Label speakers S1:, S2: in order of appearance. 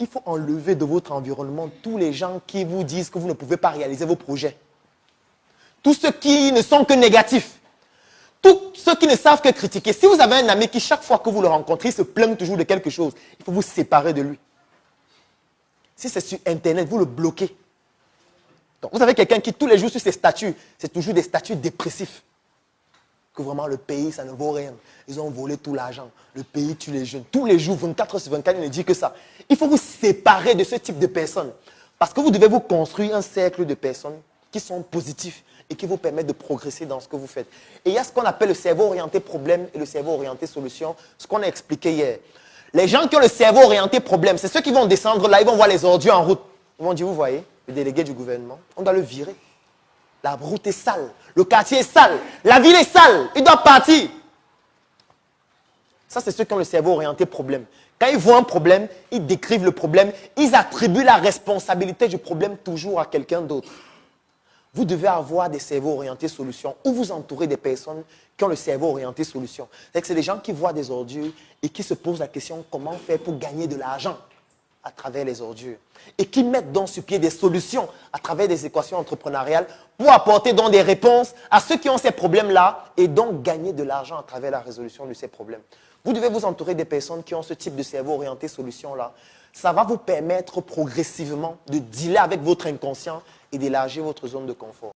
S1: Il faut enlever de votre environnement tous les gens qui vous disent que vous ne pouvez pas réaliser vos projets. Tous ceux qui ne sont que négatifs. Tous ceux qui ne savent que critiquer. Si vous avez un ami qui, chaque fois que vous le rencontrez, se plaint toujours de quelque chose, il faut vous séparer de lui. Si c'est sur Internet, vous le bloquez. Donc, vous avez quelqu'un qui, tous les jours, sur ses statuts, c'est toujours des statuts dépressifs. Que vraiment, le pays, ça ne vaut rien. Ils ont volé tout l'argent. Le pays tue les jeunes. Tous les jours, 24 heures sur 24, il ne dit que ça. Il faut vous séparer de ce type de personnes. Parce que vous devez vous construire un cercle de personnes qui sont positifs et qui vous permettent de progresser dans ce que vous faites. Et il y a ce qu'on appelle le cerveau orienté problème et le cerveau orienté solution, ce qu'on a expliqué hier. Les gens qui ont le cerveau orienté problème, c'est ceux qui vont descendre là, ils vont voir les ordures en route. Ils vont dire, vous voyez, le délégué du gouvernement, on doit le virer. La route est sale, le quartier est sale, la ville est sale, il doit partir. Ça, c'est ceux qui ont le cerveau orienté problème. Quand ils voient un problème, ils décrivent le problème, ils attribuent la responsabilité du problème toujours à quelqu'un d'autre. Vous devez avoir des cerveaux orientés solutions ou vous entourer des personnes qui ont le cerveau orienté solution. C'est des gens qui voient des ordures et qui se posent la question comment faire pour gagner de l'argent à travers les ordures. Et qui mettent donc sur pied des solutions à travers des équations entrepreneuriales pour apporter donc des réponses à ceux qui ont ces problèmes-là et donc gagner de l'argent à travers la résolution de ces problèmes. Vous devez vous entourer des personnes qui ont ce type de cerveau orienté solution-là. Ça va vous permettre progressivement de dealer avec votre inconscient et d'élargir votre zone de confort.